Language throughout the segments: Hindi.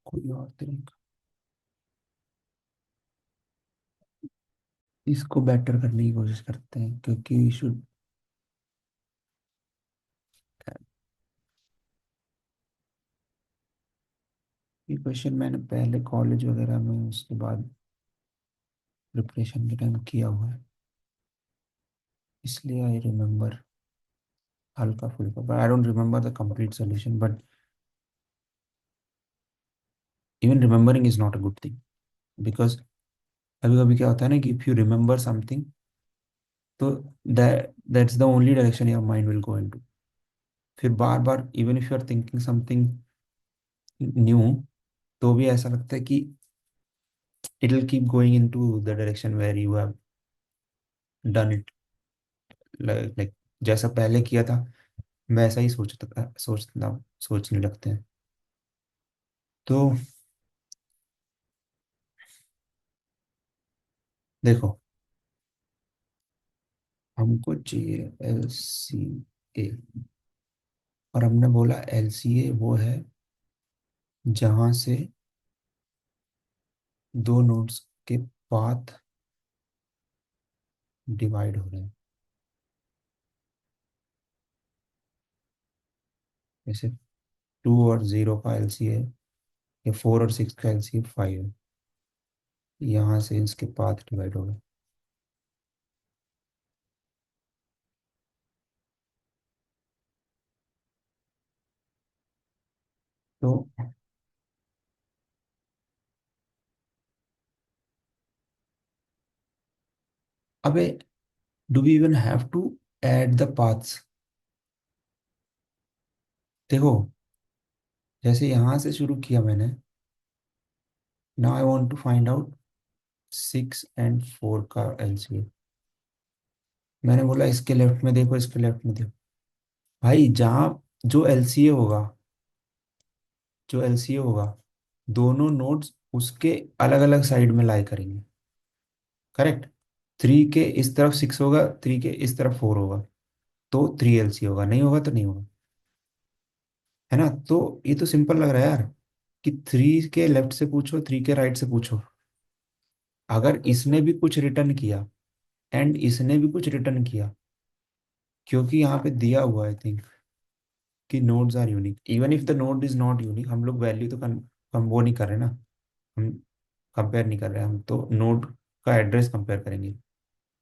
कोई और तरीका इसको बेटर करने की कोशिश करते हैं, क्योंकि शुड ये क्वेश्चन मैंने पहले कॉलेज वगैरह में उसके बाद प्रिपरेशन के टाइम किया हुआ है, इसलिए आई रिमेम्बर हल्का फुल्का, but I don't remember the complete solution. But even remembering is not a good thing, because कभी कभी क्या होता है ना कि इफ यू रिमेम्बर समथिंग, तो that's the only direction your mind will go into. फिर बार बार even if you are thinking something new, तो भी ऐसा लगता है कि it will keep going into the direction where you have done it, like जैसा पहले किया था वैसा ही सोचने लगते हैं। तो देखो, हमको चाहिए LCA, और हमने बोला LCA वो है जहां से दो नोड्स के पाथ डिवाइड हो रहे हैं। जैसे 2 और 0 का LCA, या 4 और 6 का LCA 5 है, यहाँ से इसके पाथ डिवाइड हो गए। तो अबे, do we even have to add the paths? देखो, जैसे यहाँ से शुरू किया मैंने, now I want to find out 6 और 4 का LCA। मैंने बोला इसके लेफ्ट में देखो, इसके लेफ्ट में देखो। भाई जहाँ जो LCA होगा, जो LCA होगा, दोनों नोड्स उसके अलग अलग साइड में लाई करेंगे। करेक्ट। 3 के इस तरफ 6 होगा, 3 के इस तरफ 4 होगा, तो 3 LCA होगा, नहीं होगा तो नहीं होगा। है ना? तो ये तो सिंपल लग रहा है यार, कि 3 के लेफ्ट से पूछो, 3 के राइट से पूछो। अगर इसने भी कुछ रिटर्न किया एंड इसने भी कुछ रिटर्न किया, क्योंकि यहाँ पे दिया हुआ है थिंक कि nodes are unique, even if the node is not unique, हम लोग वैल्यू तो हम वो नहीं कर रहे ना, हम कंपेयर नहीं कर रहे, हम तो नोड का एड्रेस कंपेयर करेंगे।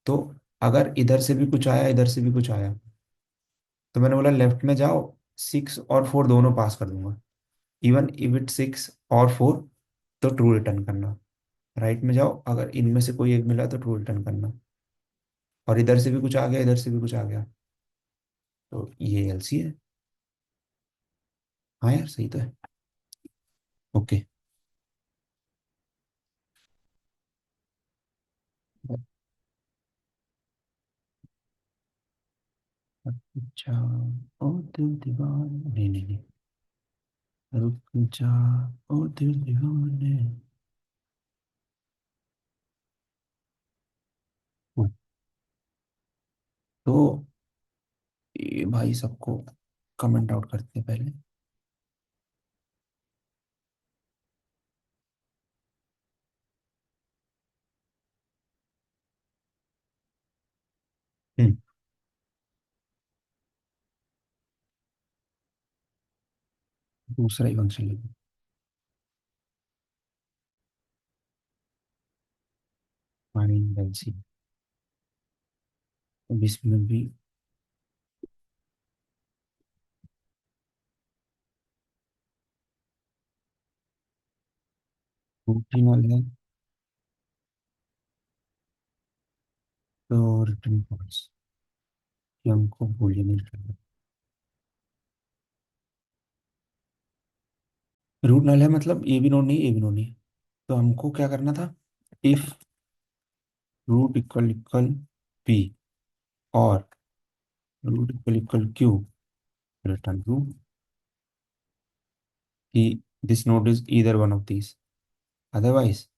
तो अगर इधर से भी कुछ आया, इधर से भी कुछ आया, तो मैंने बोला लेफ्ट में जाओ, 6 और 4 दोनों पास कर दूंगा। इवन इफ इट 6 और 4, तो ट्रू रिटर्न करना। राइट में जाओ, अगर इनमें से कोई एक मिला तो ट्रू रिटर्न करना। और इधर से भी कुछ आ गया, इधर से भी कुछ आ गया, तो ये LC है। हाँ यार, सही तो है। ओके। अच्छा, ओ दिल दीवाना, नहीं नहीं नहीं, रुक जा, ओ दिल दीवाने। तो ये भाई सबको कमेंट आउट करते हैं पहले। हम्म। दूसरा ही फंक्शन लेंगे। Find LC। अब इसमें भी रूटीन वाले हैं, तो रिटर्न फॉल्स, कि हमको बूलियन नहीं करना। रूट नल है मतलब ए भी नोड नहीं, ए भी नोड नहीं, तो हमको क्या करना था? If root equal equal P, और root equal equal Q, return true, कि this node is either one of these, otherwise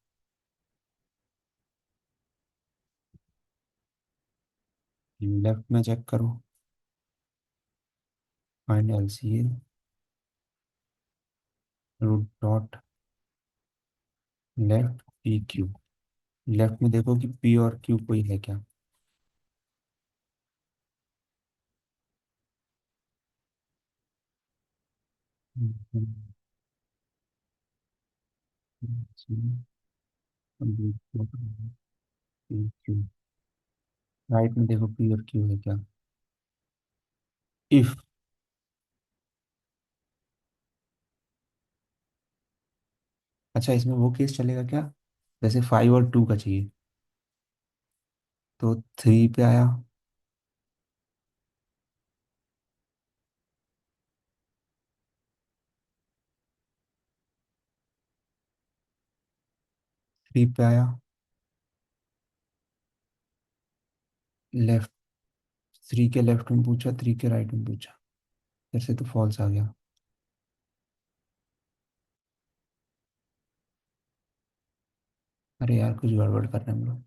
left में चेक करो, find LCA, root dot left P Q. Left में देखो कि पी और क्यू कोई है क्या। राइट में देखो पी और क्यू है क्या। इफ, अच्छा इसमें वो केस चलेगा क्या, जैसे 5 और 2 का चाहिए, तो 3 पे आया। 3 पे आया। लेफ्ट, 3 के लेफ्ट में पूछा, 3 के राइट में पूछा, फिर से तो फॉल्स आ गया। अरे यार कुछ गड़बड़ कर रहे हैं हम लोग।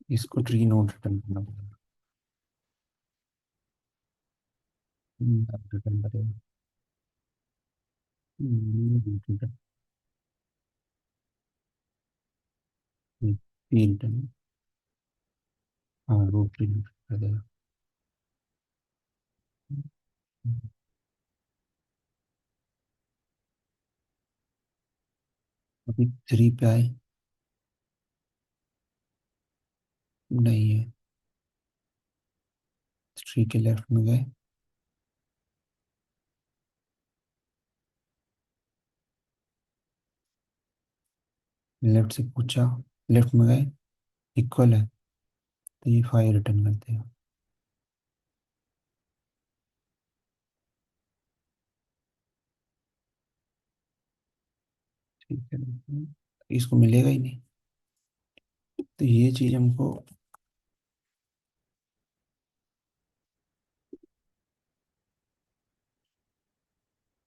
इसको ट्री नोड रिटर्न करना पड़ेगा। रिटर्न करेगा। रिटर्न, तीन रिटर्न। हाँ रूट ट्री कर देगा। अभी 3 पे आए। नहीं है। 3 के लेफ्ट में गए। लेफ्ट से पूछा, लेफ्ट में गए, इक्वल है, तो ये 5 रिटर्न करते हैं। ठीक है, इसको मिलेगा ही नहीं। तो ये चीज हमको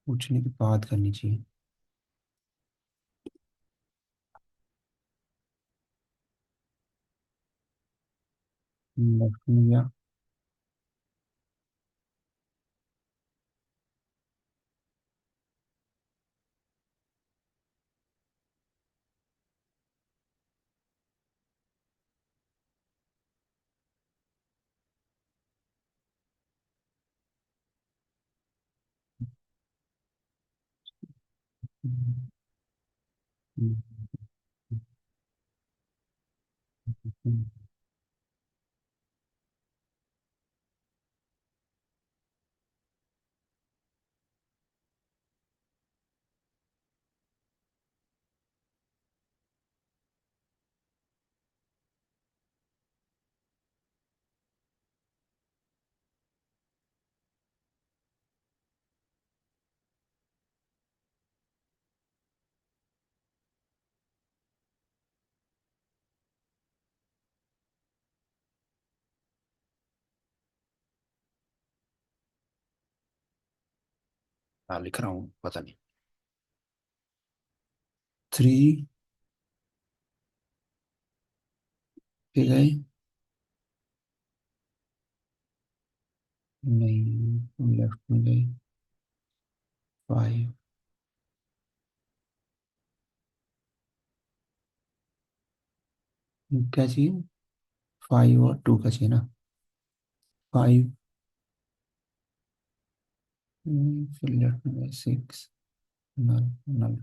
पूछने के बाद करनी चाहिए। लेफ्ट में गया। हाँ लिख रहा हूँ, पता नहीं। 3 पे गए। नहीं, लेफ्ट में गए। 5, क्या चाहिए, 5 और 2 का चाहिए ना। 5, फिर लेफ्ट में गए 6, नल, नल,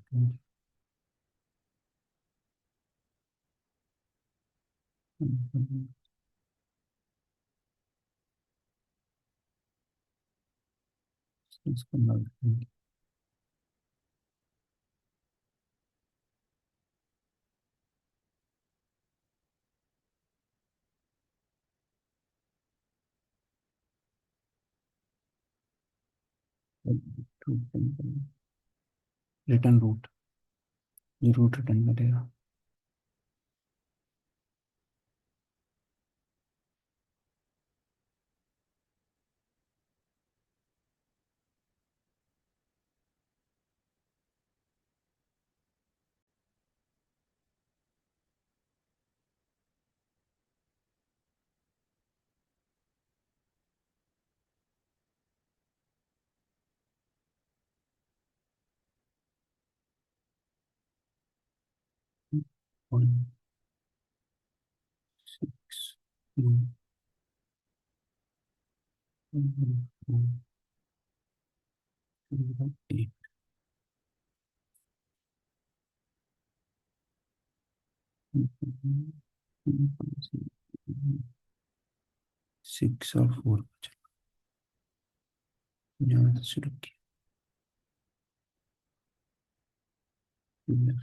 इसको नल। रिटर्न रूट, ये रूट रिटर्न करेगा। 6 6 और 4 यहाँ से शुरू किया।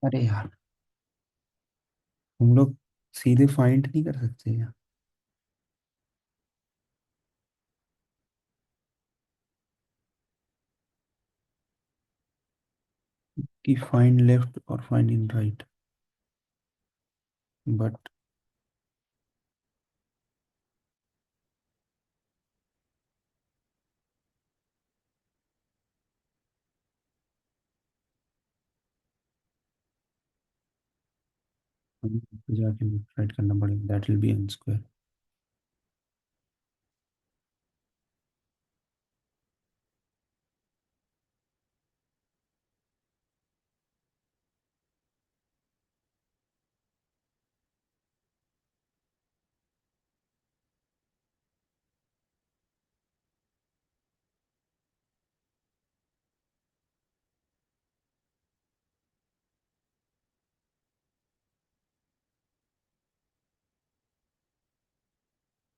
अरे यार, हम लोग सीधे फाइंड नहीं कर सकते क्या? कि फाइंड लेफ्ट और फाइंड इन राइट, बट जाके राइट करना पड़ेगा, that will be n square.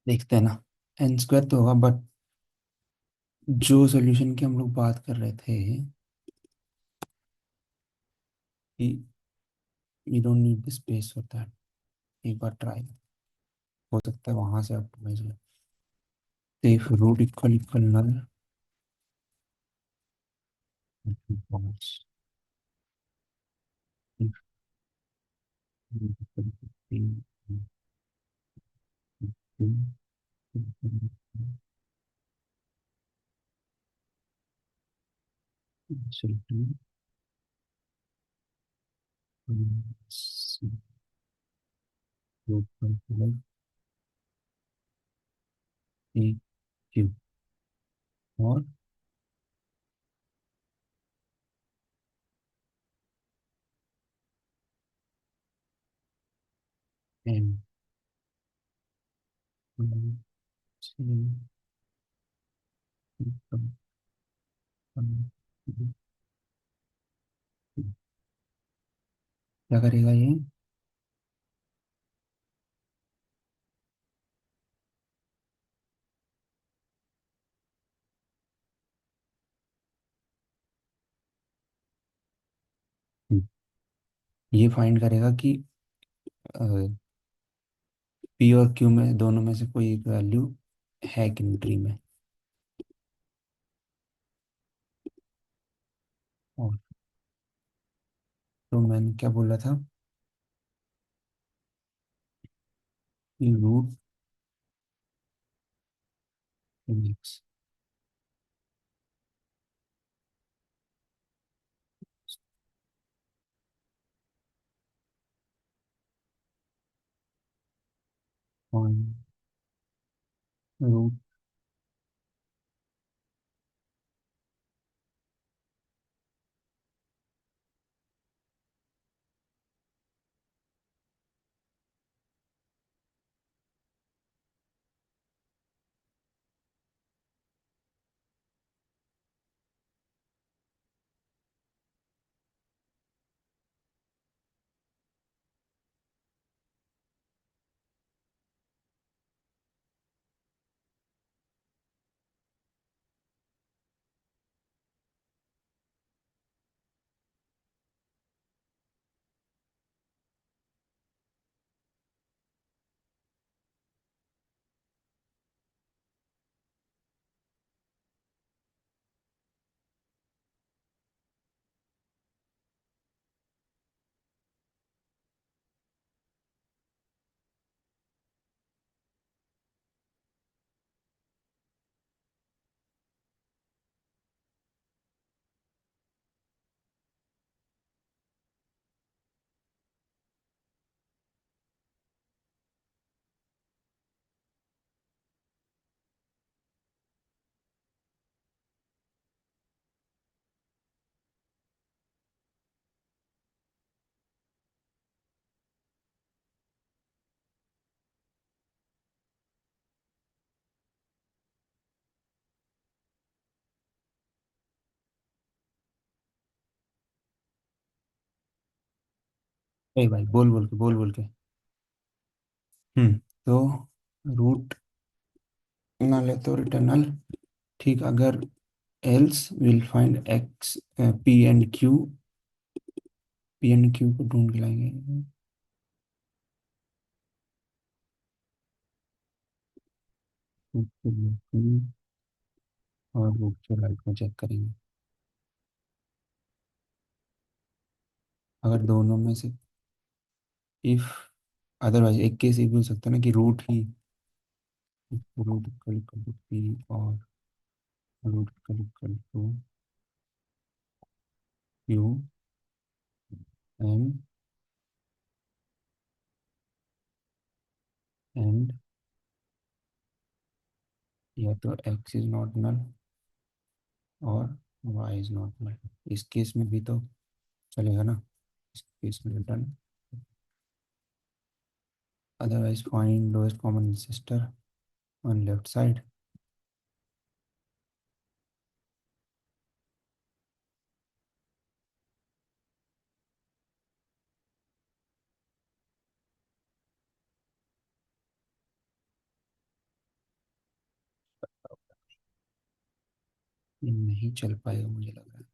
देखते हैं ना, एन स्क्वायर तो होगा, बट जो सोल्यूशन की हम लोग बात कर रहे थे कि you don't need the space for that, एक बार ट्राई हो सकता है वहां से ऑप्टिमाइज हो। If root equal equal null, false, if root equal to 15, absolutely, root equal a cube और n, क्या करेगा ये? ये फाइंड करेगा कि पी और क्यू में दोनों में से कोई एक वैल्यू है कि नहीं ट्री में। और तो मैंने क्या बोला था कि रूट एक्स रूट, ए भाई, बोल बोल के, बोल बोल के। तो रूट नल है तो रिटर्नल। ठीक, अगर else will find x, P and Q. P and Q को ढूंढ के लाएंगे। और रूट के राइट में चेक करेंगे। अगर दोनों में से, इफ, अदरवाइज एक केस ये भी हो सकता है ना कि रूट ही, रूट इक्वल टू पी और root equal to Q and and या तो एक्स इज नॉट नल और वाई इज नॉट नल। इस केस में भी तो चलेगा ना, इस केस में return. Otherwise find lowest common sister on left side. ये नहीं चल पाएगा मुझे लग रहा है।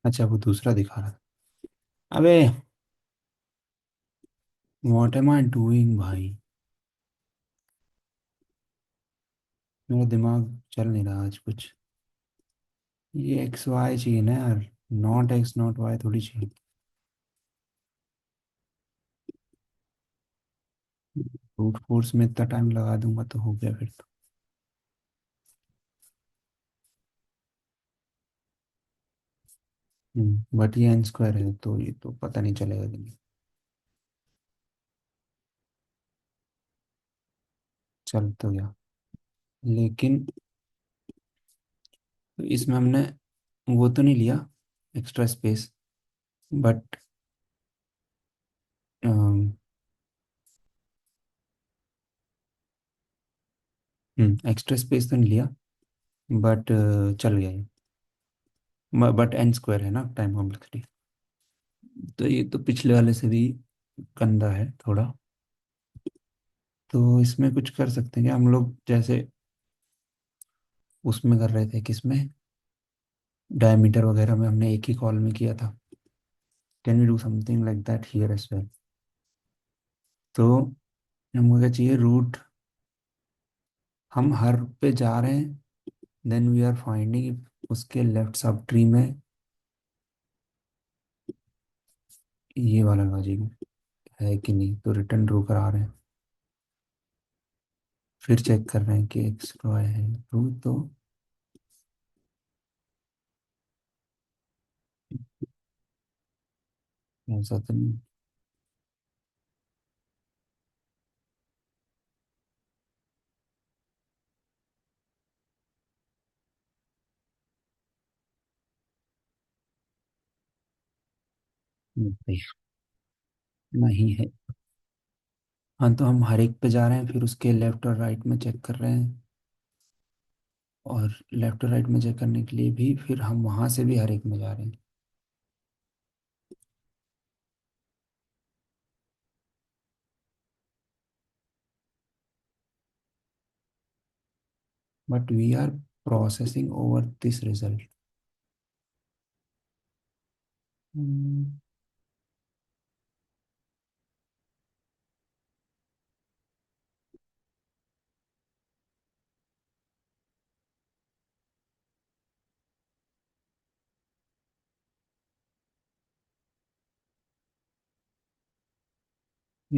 अच्छा, वो दूसरा दिखा रहा था। अबे, व्हाट एम आई डूइंग भाई। मेरा दिमाग चल नहीं रहा आज कुछ। ये एक्स वाई चाहिए ना यार, नॉट एक्स नॉट वाई थोड़ी चाहिए। ब्रूट फोर्स में इतना टाइम लगा दूंगा तो हो गया फिर तो। बट ये एन स्क्वायर है तो ये तो पता नहीं चलेगा कि नहीं। चल तो गया। लेकिन इसमें हमने वो तो नहीं लिया, extra space. But extra space तो नहीं लिया। बट चल गया ये। बट एन स्क्वायर है ना टाइम कॉम्प्लेक्सिटी। तो ये तो पिछले वाले से भी गंदा है थोड़ा। तो इसमें कुछ कर सकते हैं क्या हम लोग, जैसे उसमें कर रहे थे, किसमें, डायमीटर वगैरह में हमने एक ही कॉल में किया था। Can we do something like that here as well. तो हमको क्या चाहिए, रूट। हम हर पे जा रहे हैं, देन वी आर फाइंडिंग उसके लेफ्ट सब ट्री में ये वाला लॉजिक है कि नहीं, तो रिटर्न ड्रू करा रहे हैं। फिर चेक कर रहे हैं कि एक्स वाई है ट्रू तो। ऐसा तो नहीं। नहीं नहीं है। हाँ, तो हम हर एक पे जा रहे हैं, फिर उसके लेफ्ट और राइट में चेक कर रहे हैं। और लेफ्ट और राइट में चेक करने के लिए भी फिर हम वहां से भी हर एक में जा रहे हैं। But we are processing over this result. We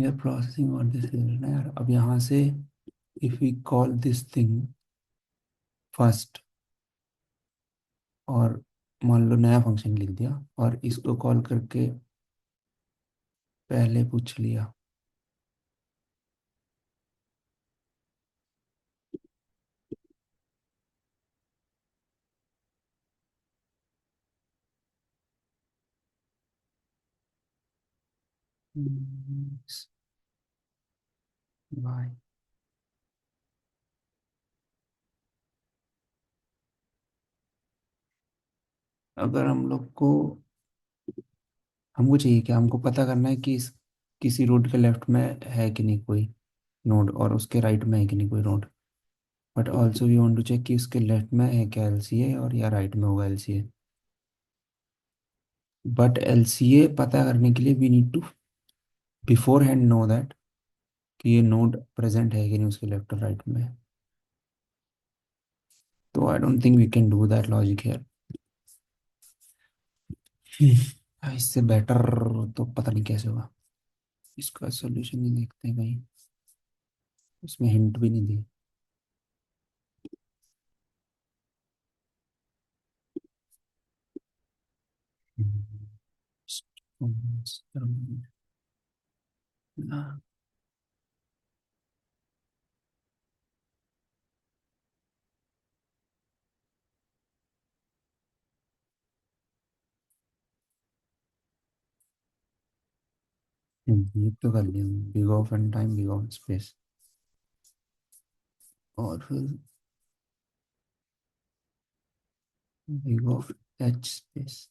are processing और दिस ना यार, अब यहाँ से if we call this thing first, और मान लो नया फंक्शन लिख दिया और इसको कॉल करके पहले पूछ लिया। बाय। अगर हम लोग को, हमको चाहिए क्या, हमको पता करना है कि किसी रोड के लेफ्ट में है कि नहीं कोई नोड, और उसके राइट में है कि नहीं कोई node. But also we want to check कि उसके लेफ्ट में है क्या एलसीए, और या राइट में होगा एलसीए। बट एलसीए पता करने के लिए we need to beforehand know that कि ये नोड प्रेजेंट है कि नहीं उसके लेफ्ट और राइट में। तो I don't think we can do that logic here. इससे बेटर तो पता नहीं कैसे होगा। इसका सोल्यूशन नहीं देखते हैं कहीं, उसमें हिंट भी नहीं दी। ये तो कर लिया, big of and time, big of space, और फिर बिग ऑफ एच स्पेस।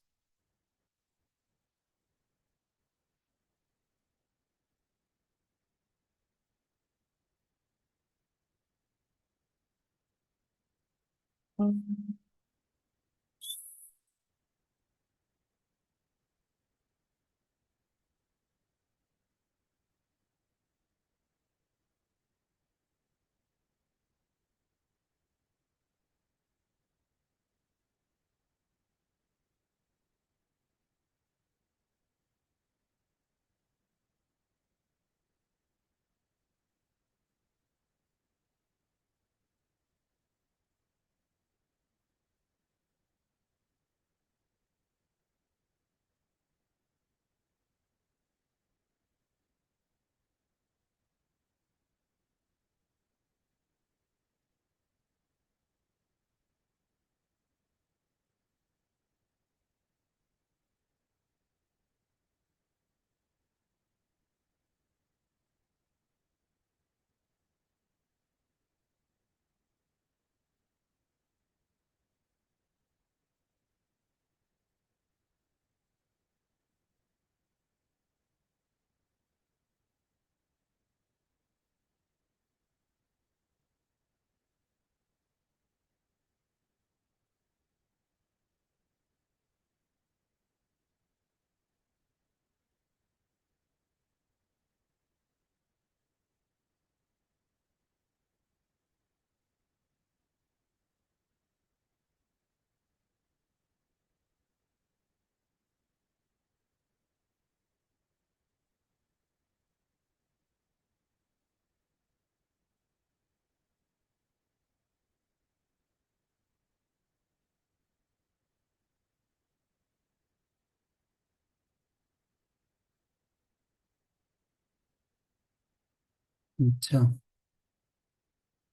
अच्छा,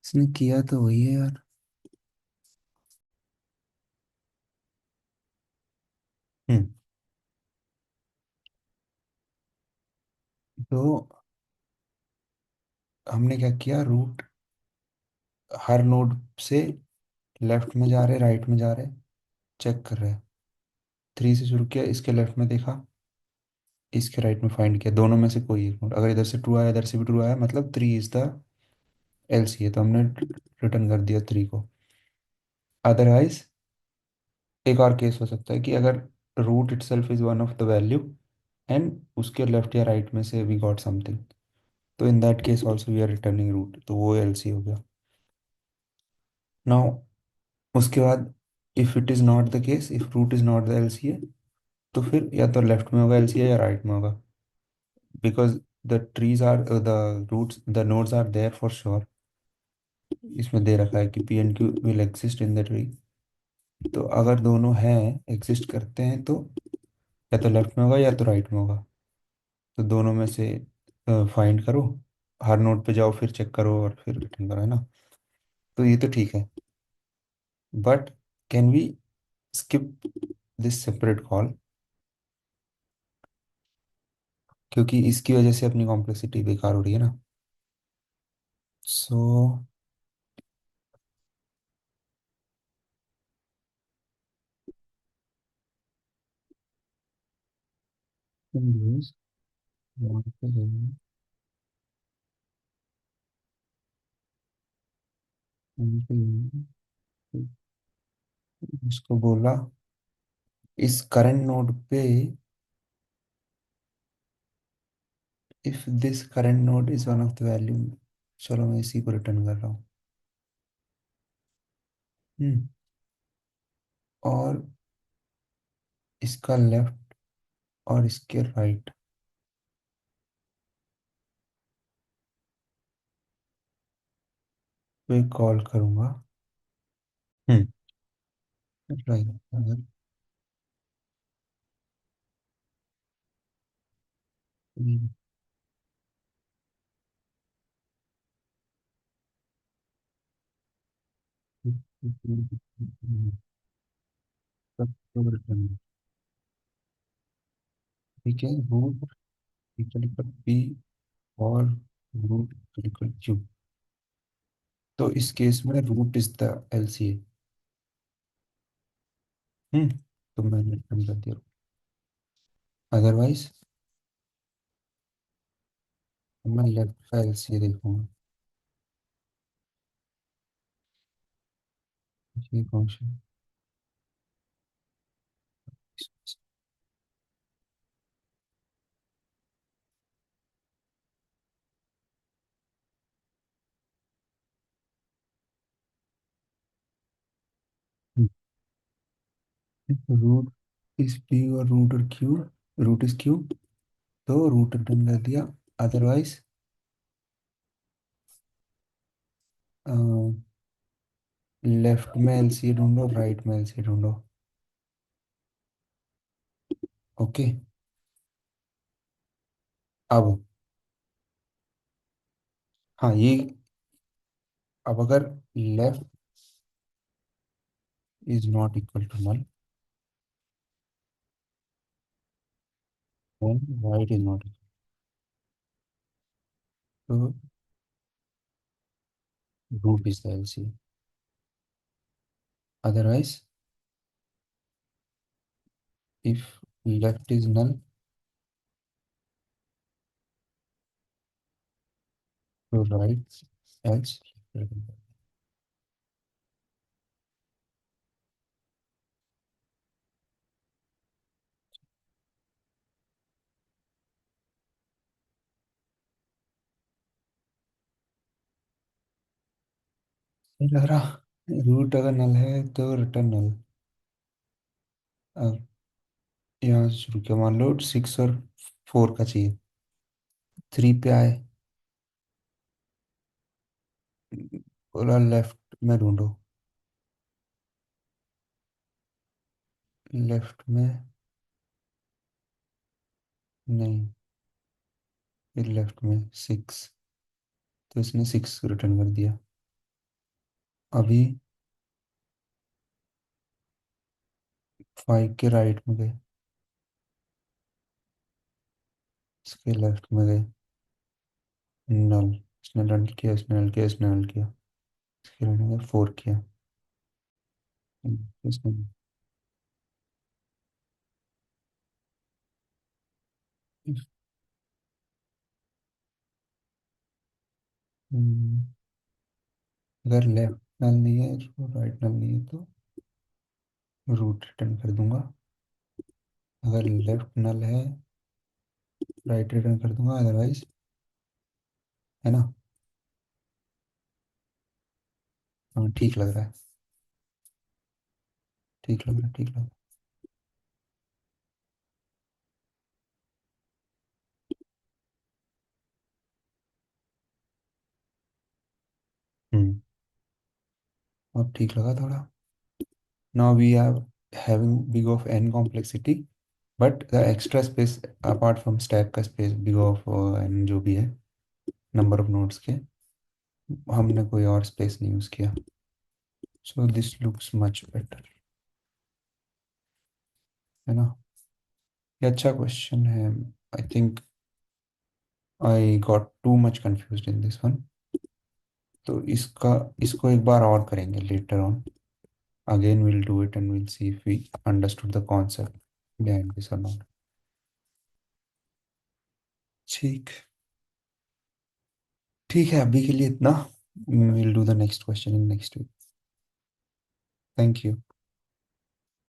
इसने किया तो वही है यार। हम्म। तो हमने क्या किया, रूट हर नोड से लेफ्ट में जा रहे, राइट में जा रहे, चेक कर रहे हैं। 3 से शुरू किया, इसके लेफ्ट में देखा, इसके राइट में फाइंड किया, दोनों में से कोई एक नोड, अगर इधर से ट्रू आया इधर से भी ट्रू आया, मतलब 3 इज द एलसीए, तो हमने रिटर्न कर दिया 3 को। अदरवाइज एक और केस हो सकता है कि अगर root itself is one of the value, and उसके लेफ्ट या राइट में से वी गॉट समथिंग, तो in that case also we are returning root, तो वो एलसी हो गया। नाउ उसके बाद, if it is not the case, if root is not the LCA, तो फिर या तो लेफ्ट में होगा एलसीए या राइट में होगा, because the trees are the roots the nodes are there for sure. इसमें दे रखा है कि P and Q will exist in the tree, तो अगर दोनों हैं, एग्जिस्ट करते हैं, तो या तो लेफ्ट में होगा या तो राइट में होगा, तो दोनों में से फाइंड करो, हर नोड पे जाओ, फिर चेक करो और फिर रिटर्न करो, है ना। तो ये तो ठीक है, but can we skip this separate call, क्योंकि इसकी वजह से अपनी कॉम्प्लेक्सिटी बेकार हो रही है ना। सो इसको बोला, इस करंट नोड पे, if this current node is one of the value, चलो मैं इसी को रिटर्न कर रहा हूँ। हम्म और इसका लेफ्ट और इसके राइट पे कॉल करूंगा। हम्म राइट, अगर रिटर्न, ठीक है, रूट इक्वल पी और रूट इक्वल क्यू, तो इस केस में रूट इज द एलसीए। तो मैंने रिटर्न कर दिया, अदरवाइज मैं लेफ्ट का एलसीए देखूंगा। ये कौन सा रूट इज पी और रूट और क्यू, रूट इज क्यू, तो रूट रिटर्न कर दिया, अदरवाइज लेफ्ट में एलसीए ढूंढो, राइट में एलसीए ढूंढो। ओके, अब, हाँ ये, अब अगर left is not equal to null and right is not, तो root is the LCA, otherwise if left is null, तो राइट एल्स। नहीं लग रहा, रूट अगर नल है तो रिटर्न नल। अब यहाँ से शुरू किया, मान लो 6 और 4 का चाहिए, 3 पे आए, बोला लेफ्ट में ढूंढो, लेफ्ट में नहीं, फिर लेफ्ट में 6, तो इसने 6 रिटर्न कर दिया। अभी 5 के राइट में गए, इसके लेफ्ट में गए, नल, इसने नल किया, इसने नल किया, इसने नल किया, इसके राइट में गए, 4 किया, इसने हम्म, अगर लेफ्ट नल नहीं है, राइट नल नहीं है, तो रूट रिटर्न कर दूंगा। अगर लेफ्ट नल है राइट रिटर्न कर दूंगा, अदरवाइज, है ना। हाँ ठीक लग रहा है, ठीक लग रहा है, ठीक लग रहा है। हम्म। अब ठीक लगा थोड़ा। Now we are having big of n complexity, but the extra space apart from stack का space big of n जो भी है नंबर ऑफ नोड्स के, हमने कोई और स्पेस नहीं यूज किया। So this looks much better, है ना। ये अच्छा क्वेश्चन है। I think I got too much confuse in this one. तो इसका, इसको एक बार और करेंगे later on. Again will do it and will see if we understood the concept behind this और नॉट। ठीक, ठीक है अभी के लिए इतना। Will do the next question in next week. Thank you.